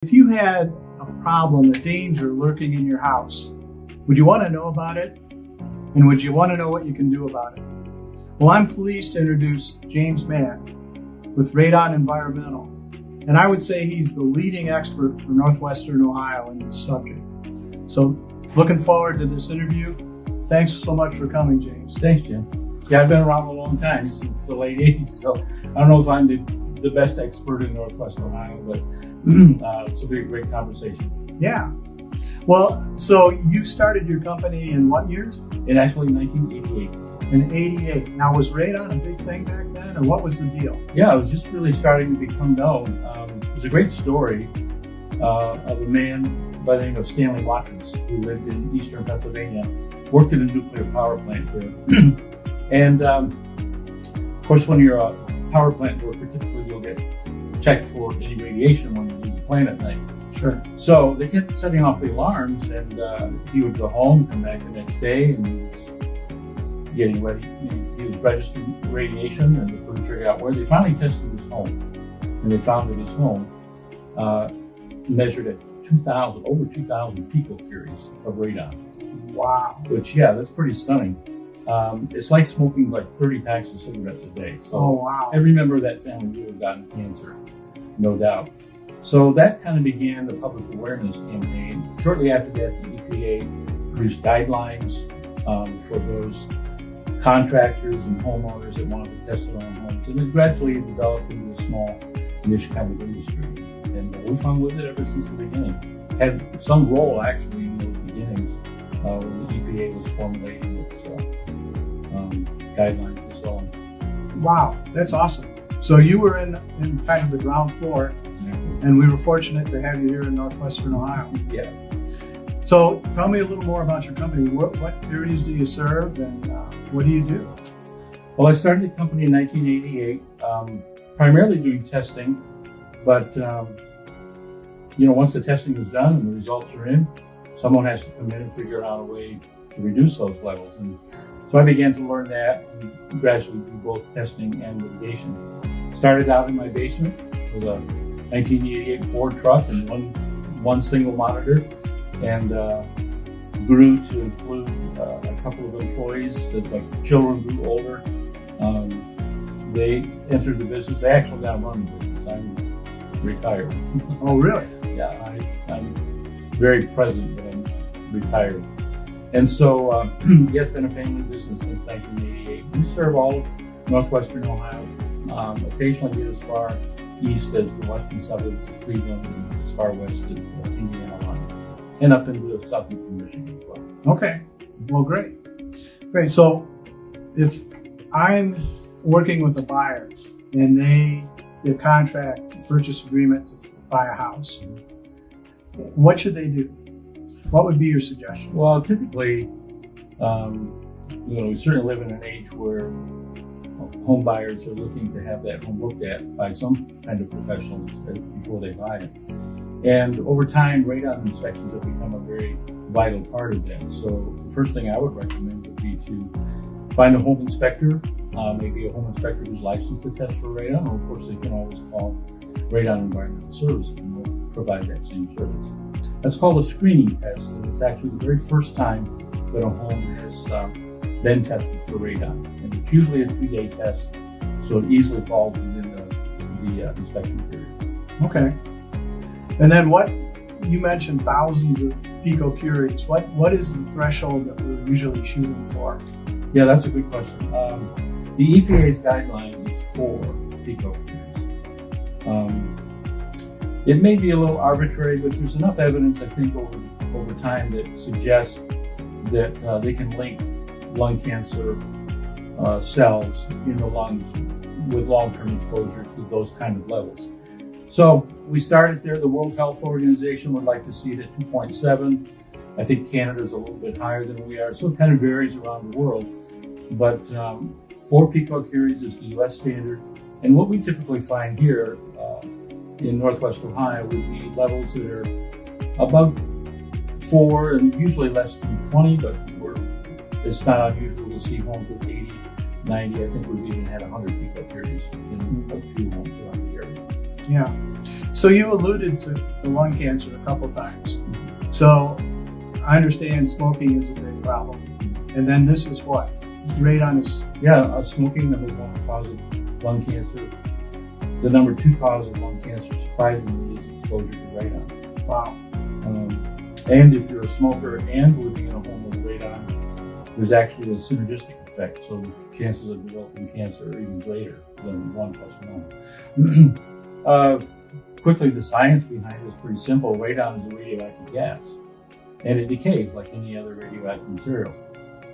If you had a problem, a danger lurking in your house, would you want to know about it? And would you want to know what you can do about it? Well, I'm pleased to introduce James Mann with Radon Environmental. And I would say he's the leading expert for Northwestern Ohio in this subject. So looking forward to this interview. Thanks so much for coming, James. Thanks, Jim. Yeah, I've been around a long time, since the late 80s, so I don't know if I'm the best expert in Northwest Ohio, but it's a great conversation. Yeah. Well, so you started your company in what year? In actually 1988. In 88. Now, was radon a big thing back then, or what was the deal? Yeah, it was just really starting to become known. There's a great story of a man by the name of Stanley Watkins, who lived in eastern Pennsylvania, worked in a nuclear power plant there. And of course, when you're a power plant worker, typically you'll get checked for any radiation when you leave the plant at night. Sure. So they kept setting off the alarms, and he would go home, come back the next day, and he was getting ready. He was registering radiation, and they couldn't figure out where. They finally tested his home, and they found that his home measured at over 2,000 picocuries of radon. Wow. Which, yeah, that's pretty stunning. It's like smoking like 30 packs of cigarettes a day. So oh, wow. Every member of that family would have gotten cancer, no doubt. So that kind of began the public awareness campaign. Shortly after that, the EPA produced guidelines for those contractors and homeowners that wanted to test their own homes. And it gradually developed into a small niche kind of industry. And we've hung with it ever since the beginning. Had some role actually in those beginnings when the EPA was formulating its guidelines and so on. Wow, that's awesome. So you were in kind of the ground floor, and we were fortunate to have you here in Northwestern Ohio. Yeah. So tell me a little more about your company. What areas do you serve, and what do you do? Well, I started the company in 1988, primarily doing testing, but once the testing is done and the results are in, someone has to come in and figure out a way to reduce those levels. And so I began to learn that and gradually do both testing and mitigation. Started out in my basement with a 1988 Ford truck and one single monitor, and grew to include a couple of employees as my children grew older. They entered the business. They actually now run the business. I'm retired. Oh, really? Yeah, I'm very present, but I'm retired. And so, yeah, it's been a family business since 1988. We serve all of Northwestern Ohio, occasionally get as far east as the western suburbs of Cleveland, and as far west as Indiana line, and up into the southeastern Michigan as well. Okay, well, great. So if I'm working with a buyer and they get a contract, purchase agreement to buy a house, what should they do? What would be your suggestion? Well, typically, we certainly live in an age where home buyers are looking to have that home looked at by some kind of professionals before they buy it. And over time, radon inspections have become a very vital part of that. So the first thing I would recommend would be to find a home inspector, maybe a home inspector who's licensed to test for radon, or of course they can always call Radon Environmental Services and we'll provide that same service. That's called a screening test, and it's actually the very first time that a home has been tested for radon. And it's usually a 3-day test, so it easily falls within the inspection period. Okay. And then you mentioned thousands of picocuries. What is the threshold that we're usually shooting for? Yeah, that's a good question. The EPA's guideline is 4 picocuries. It may be a little arbitrary, but there's enough evidence, I think, over time that suggests that they can link lung cancer cells in the lungs with long-term exposure to those kind of levels. So we started there. The World Health Organization would like to see it at 2.7. I think Canada's a little bit higher than we are, so it kind of varies around the world. But 4 picocuries is the U.S. standard, and what we typically find here in Northwest Ohio would be levels that are above 4 and usually less than 20, but it's not unusual to see homes with 80, 90. I think we've even had 100 picocuries in a few homes around the area. Yeah. So you alluded to lung cancer a couple times. So I understand smoking is a big problem. And then this is what? Radon is... Yeah, smoking, number one cause of lung cancer. The number two cause of lung cancer, surprisingly, is exposure to radon. Wow. And if you're a smoker and living in a home with radon, there's actually a synergistic effect. So the chances of developing cancer are even greater than 1 plus 1. Quickly, the science behind it is pretty simple. Radon is a radioactive gas, and it decays like any other radioactive material.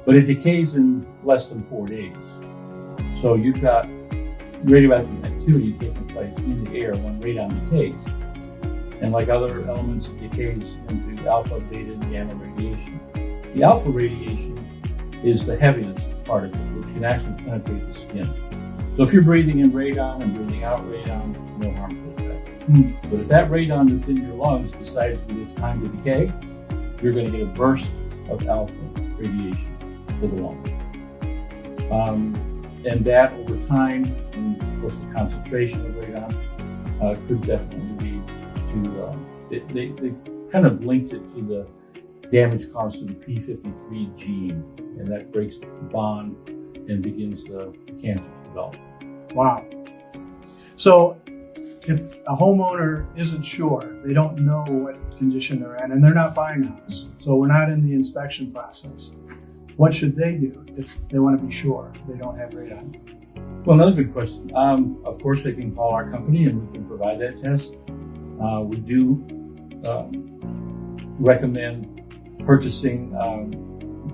But it decays in less than 4 days. So you've got radioactive activity taking place in the air when radon decays. And like other elements, it decays into alpha, beta, and gamma radiation. The alpha radiation is the heaviest particle, which can actually penetrate the skin. So if you're breathing in radon and breathing out radon, no harmful effect. But if that radon that's in your lungs decides that it's time to decay, you're going to get a burst of alpha radiation to the lung. And that over time, and of course the concentration of radon could definitely lead to, they kind of linked it to the damage caused to the p53 gene, and that breaks the bond and begins the cancer to develop. Wow. So if a homeowner isn't sure, if they don't know what condition they're in, and they're not buying a house, so we're not in the inspection process, what should they do if they want to be sure they don't have radon? Well, another good question. Of course, they can call our company and we can provide that test. We do recommend purchasing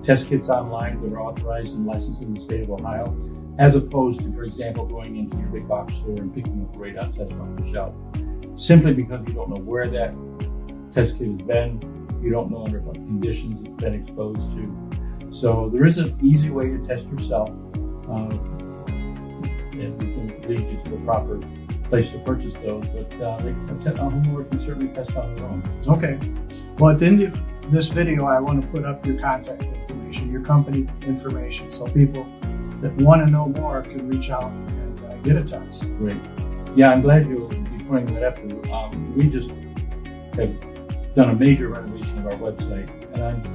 test kits online that are authorized and licensed in the state of Ohio, as opposed to, for example, going into your big box store and picking up a radon test off the shelf. Simply because you don't know where that test kit has been, you don't know under what conditions it's been exposed to. So there is an easy way to test yourself, and we can lead you to the proper place to purchase those, but a homeowner can certainly test on their own. Okay. Well, at the end of this video, I want to put up your contact information, your company information, so people that want to know more can reach out and get a test. Great. Yeah, I'm glad you'll be pointing that up. We just have done a major renovation of our website, and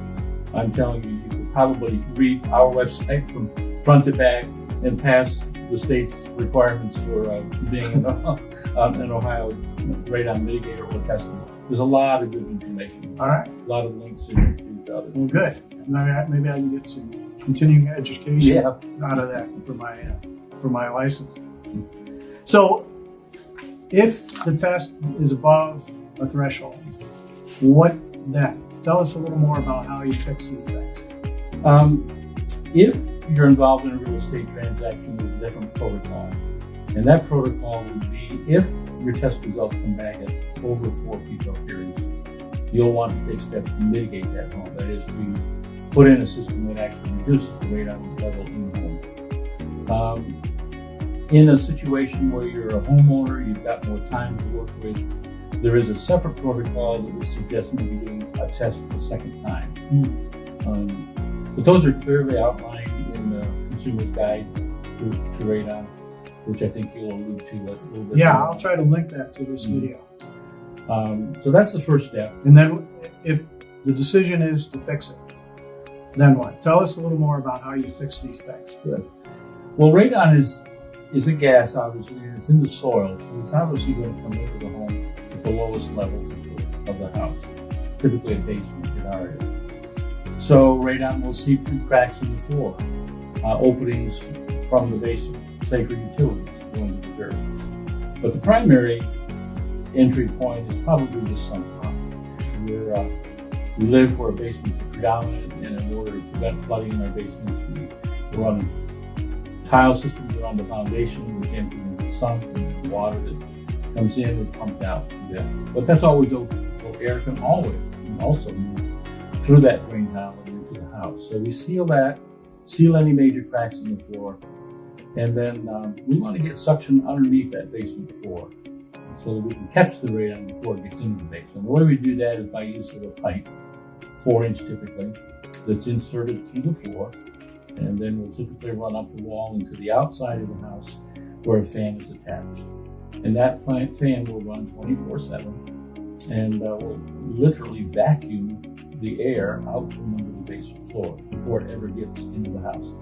I'm telling you, you could probably read our website from front to back and pass the state's requirements for being an Ohio radon mitigator or tester. There's a lot of good information. All right. A lot of links in the other. Well, good. Maybe I can get some continuing education out of that for my license. So, if the test is above a threshold, what then? Tell us a little more about how you fix these things. If you're involved in a real estate transaction, there's a different protocol. And that protocol would be if your test results come back at over 4 pico periods, you'll want to take steps to mitigate that home. That is, we put in a system that actually reduces the radon level in the home. In a situation where you're a homeowner, you've got more time to work with, there is a separate protocol that would suggest maybe doing a test the second time. But those are clearly outlined in the Consumer's Guide to Radon, which I think you'll allude to a little bit. Yeah, I'll try to link that to this video. So that's the first step. And then if the decision is to fix it, then what? Tell us a little more about how you fix these things. Good. Well, radon is a gas, obviously, and it's in the soil, so it's obviously going to come into the home at the lowest levels of the house, typically a basement in our area. So radon will seep through cracks in the floor, openings from the basement, say for utilities going to the dirt. But the primary entry point is probably the sump pump. We live where basements are predominant, and in order to prevent flooding in our basements, we run tile systems around the foundation, which empty into the sump, and the water that comes in is pumped out. Yeah. But that's always open, so air can also move through that drain tile and into the house. So we seal that, seal any major cracks in the floor, and then we want to get suction underneath that basement floor so that we can catch the radon before it gets into the basement. The way we do that is by use of a pipe, 4-inch typically, that's inserted through the floor, and then we'll typically run up the wall into the outside of the house where a fan is attached. And that fan will run 24/7 and will literally vacuum the air out from under the basement floor before it ever gets into the house.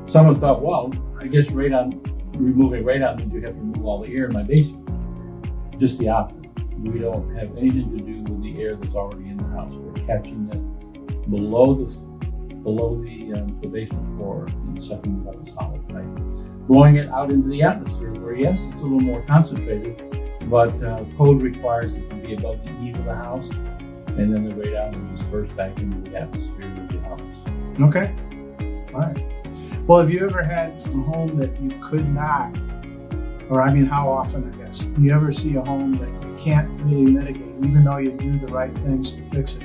Some have thought, well, I guess removing radon means you have to remove all the air in my basement. Just the opposite. We don't have anything to do with the air that's already in the house. We're catching it below the basement floor and sucking it out of solid pipe, blowing it out into the atmosphere where, yes, it's a little more concentrated, but code requires it to be above the eave of the house, and then the radon will disperse back into the atmosphere of the house. Okay. All right. Well, have you ever had a home that you could not, or I mean, how often, I guess, do you ever see a home that you can't really mitigate, even though you do the right things to fix it?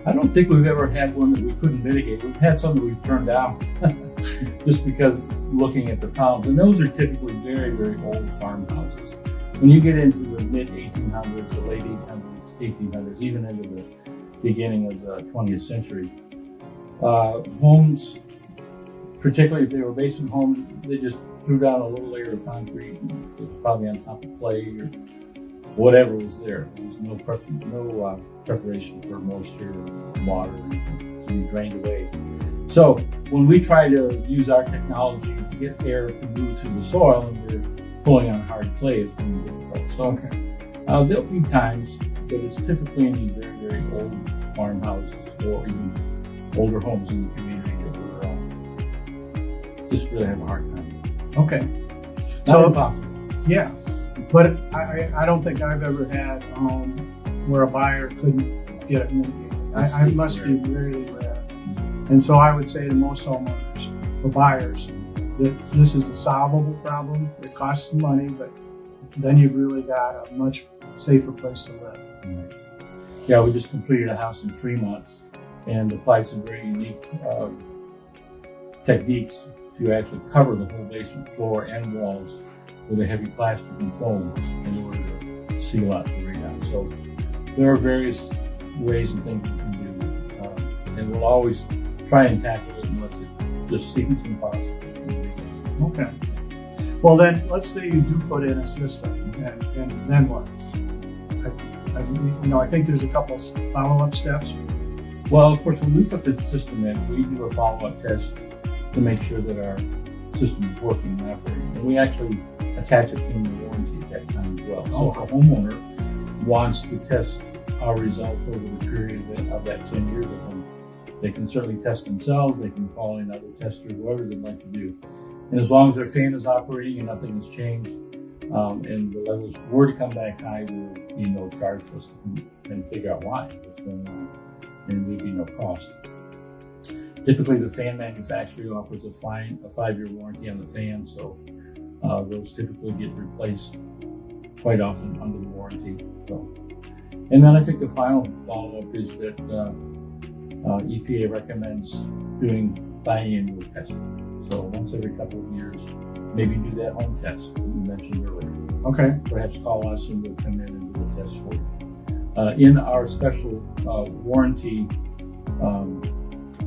I don't think we've ever had one that we couldn't mitigate. We've had some that we've turned down just because looking at the problems, and those are typically very, very old farmhouses. When you get into the mid-1800s, the late 1800s, even into the beginning of the 20th century, homes, particularly if they were basement homes, they just threw down a little layer of concrete, it was probably on top of clay or whatever was there. There was no preparation for moisture or water or anything to be drained away. So when we try to use our technology to get air to move through the soil and we're pulling on hard clay, it's going to be difficult. So there'll be times, but it's typically in these very, very old farmhouses or even older homes in the community that we're just really have a hard time. Okay. Not impossible. Yeah. But I don't think I've ever had a home where a buyer couldn't get it mitigated. I must be really rare. And so I would say to most homeowners or buyers that this is a solvable problem. It costs some money, but then you've really got a much safer place to live. Right. Yeah, we just completed a house in Fremont and applied some very unique techniques to actually cover the whole basement floor and walls with a heavy plastic and foam in order to seal out the radon. So there are various ways and things we can do, and we'll always try and tackle it unless it just seems impossible. Okay. Well, then let's say you do put in a system, and then what? I think there's a couple follow-up steps. Well, of course, when we put the system in, we do a follow-up test to make sure that our system is working and operating. And we actually attach it to the warranty at that time as well. So if a homeowner wants to test our results over the period of that 10 years with them, they can certainly test themselves. They can call in other testers, whatever they'd like to do. And as long as their fan is operating and nothing has changed, and the levels were to come back high, there would be no charge for us to figure out why what's going on, and there would be no cost. Typically, the fan manufacturer offers a 5-year warranty on the fan, so those typically get replaced quite often under the warranty. So, and then I think the final follow-up is that EPA recommends doing biannual testing. So once every couple of years, maybe do that home test that we mentioned earlier. Okay. Perhaps call us and we'll come in and do a test for you. In our special warranty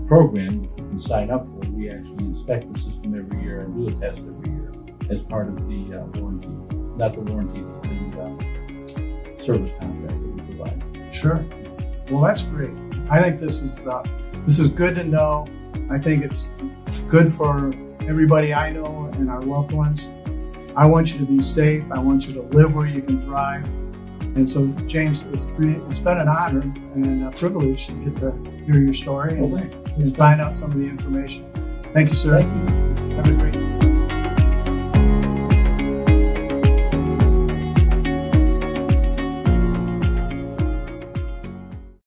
program that you can sign up for, we actually inspect the system every year and do a test every year as part of the warranty. Not the warranty, but the service contract that we provide. Sure. Well, that's great. I think this is good to know. I think it's good for everybody I know and our loved ones. I want you to be safe. I want you to live where you can thrive. And so, James, it's been an honor and a privilege to get to hear your story and find out some of the information. Thank you, sir. Thank you. Have a great day.